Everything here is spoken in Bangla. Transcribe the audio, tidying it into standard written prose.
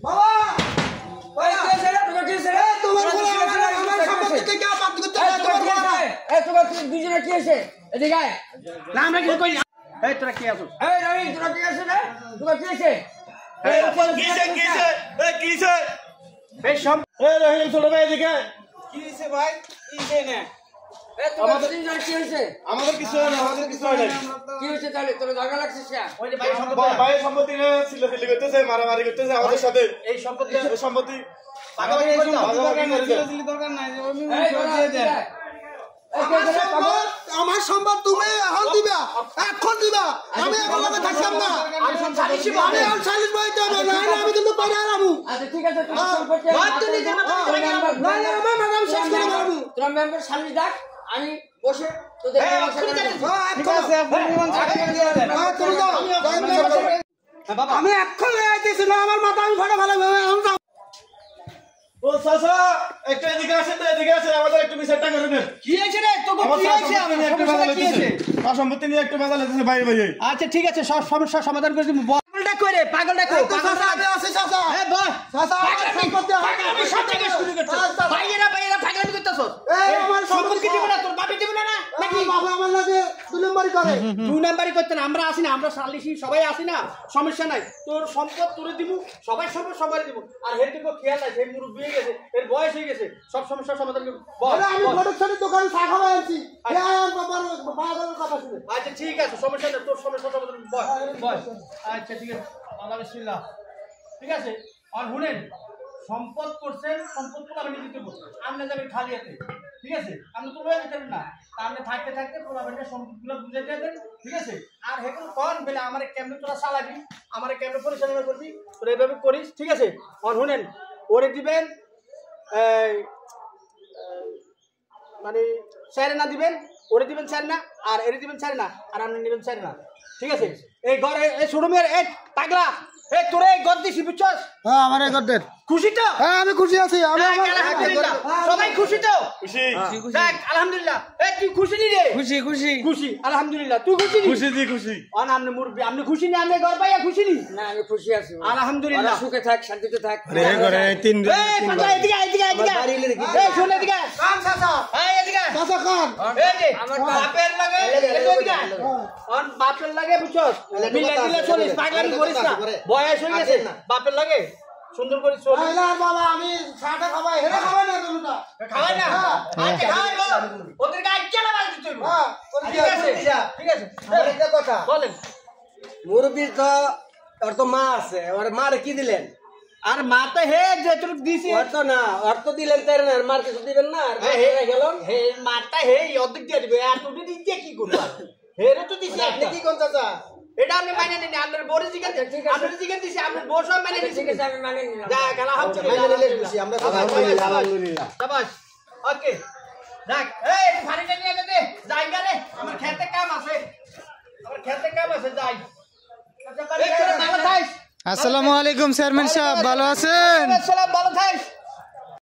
বাবা ওই কে ছেড়ে তোকে কি ছেড়ে তোমার বলে আমার সম্পত্তি থেকে আপাত করতে এই তোকে দুজনে কি আছে এদিকে আয় না আমরা কি কই এই তোরা কি আছিস এই রবি তোরা কি আছে রে তোরা কি আছে এই কিসে এই কিসে এই সব এই রহিম ছোট ভাই এদিকে কি হইছে ভাই কিসে না আমাদের তিনজন কি হইছে আমাদের কিছু হয় না কি হইছে তাহলে তোর জায়গা লাগছিস না ওই যে ভাই সম্পত্তি রে ছিল করতেছে মারামারি করতেছে আমাদের সাথে এই সম্পত্তি পাগাবাগি দরকার নাই যে দিয়ে দেন আমার সম্পদ তুমি এখন দিবা এখন দিবা আমি এখন না থাকতাম না আমি সালিশ বইতে হবে না আমি কিন্তু পারে আরামু আচ্ছা ঠিক আছে তুমি সম্পত্তি বাদ তুমি কেন না না আমার ম্যাডাম শেষ করে মারবো তোরা মেম্বার সালিশ ডাক আমি বসে তোদের ঠিক আছে আপনি নিয়ম চাকরি দিয়ে দেন আমি এখন আইতেছি না আমার মাথা আমি ফাটা ভালো ও সাসা একটা এদিকে আসে তো এদিকে আসে আমাদের একটু বিচারটা করে দেন কি হইছে রে তোকে কি হইছে আমি একটা মামলা লইতেছি আর সম্পত্তি নিয়ে একটা মামলা লইতেছি বাইরে বাইরে আচ্ছা ঠিক আছে সব সমস্যা সমাধান করে দিমু পাগলটা কইরে পাগলটা কই সাসা আমি আছি সাসা এ বস সাসা সম্পত্তি আমি সব থেকে শুরু করতে বাইরেরা পাগলামি করতেছ এই আমার সম্পত্তি দিব না তোর বাপি দিব না নাকি বাবা আমার লাগে দুই নাম্বারই করে দুই নাম্বারই করতে না আমরা আসি না আমরা সালিশি সবাই আসি না সমস্যা নাই তোর সম্পদ তোরে দিব সবাই সবাই দিব আর হেদিকে খেয়াল নাই এই মুরব্বি হয়ে গেছে এর বয়স হয়ে গেছে সব সমস্যার সমাধান করব বল আমি প্রোডাকশন দোকান চা খাওয়া আনছি আর বাবার কথা শুনে আচ্ছা ঠিক আছে সমস্যা নাই তোর সমস্যা সমাধান বল আচ্ছা ঠিক আছে আল্লাহ বিসমিল্লাহ ঠিক আছে আর শুনেন সম্পদ করছেন সম্পদগুলো আমি দিতে বলবো আপনি যাবেন খালি হাতে ঠিক আছে আপনি তো লয়ে যেতেন না আপনি থাকতে প্রভাবের সম্পদগুলো বুঝে দিয়ে দেন ঠিক আছে আর হেকল কোন বেলা আমারে কেমনে তোরা চালাবি আমারে কেমনে পরিচালনা করবি তোরা এইভাবে করিস ঠিক আছে আর শুনেন ওরে দিবেন মানে চার না দিবেন ওরে দিবেন চার না আর এরে দিবেন চার না আর আপনি নেবেন চার না ঠিক আছে এই ঘরে এই ছোট মেয়ের এই পাগলা এই তোরে এই ঘর দিছি বুঝছস হ্যাঁ আমার এই ঘর দে খুশি তো হ্যাঁ আমি খুশি আছি আমি আলহামদুলিল্লাহ সবাই খুশি তো খুশি দেখ আলহামদুলিল্লাহ এই তুই খুশি নি রে খুশি আলহামদুলিল্লাহ তুই খুশি নি খুশি অন আপনি মুরবি আপনি খুশি নি আমি ঘর পাইয়া খুশি নি না আমি খুশি আছি আলহামদুলিল্লাহ সুখে থাক শান্তিতে থাক রে ঘরে তিন এই পাতা এদিকে এই শুনে এদিকে কাম চাচা এই এদিকে চাচা কাম এই যে আমার বাপের লাগে এদিকে অন বাপের লাগে বুঝছস মিলা দিলে চলিস পাগলামি করিস না বয়স হয়ে গেছে বাপের লাগে সুন্দর করে চল না বাবা আমি ছাটা খাবাই হেরে খাবাই না তোমরা খাবাই না আচ্ছা খাই ওদের গায় কেলা বাজ দিতে হ্যাঁ ঠিক আছে একটা কথা বলেন মুরবি তো আর তো মা আছে আর মারে কি দিলেন আর মা তো হে যেটুক দিছি আর তো না আর তো দিলেন তাই না মার কিছু দিবেন না আর হে গেল হে মারটা হে অর্ধেক দিয়ে দিবে আর তুই দিতে কি করবা হেরে তো দিছি আপনি কি কোন চাচা এটা আমি মানে নেন আপনার বড় জিগান আপনার জিগান দিছি আপনার বড় সব মানে নিছি ঠিক আছে আমি মানে নিলাম যা কালা আলহামদুলিল্লাহ মানে নিছি আমরা আলহামদুলিল্লাহ শাবাশ ওকে দেখ এই ফাড়িটা নিয়ে দে যাই গেলে আমার খেতে কাম আছে যাই আচ্ছা ভালো থাইস আসসালামু আলাইকুম চেয়ারম্যান সাহেব ভালো আছেন আসসালাম ভালো থাইস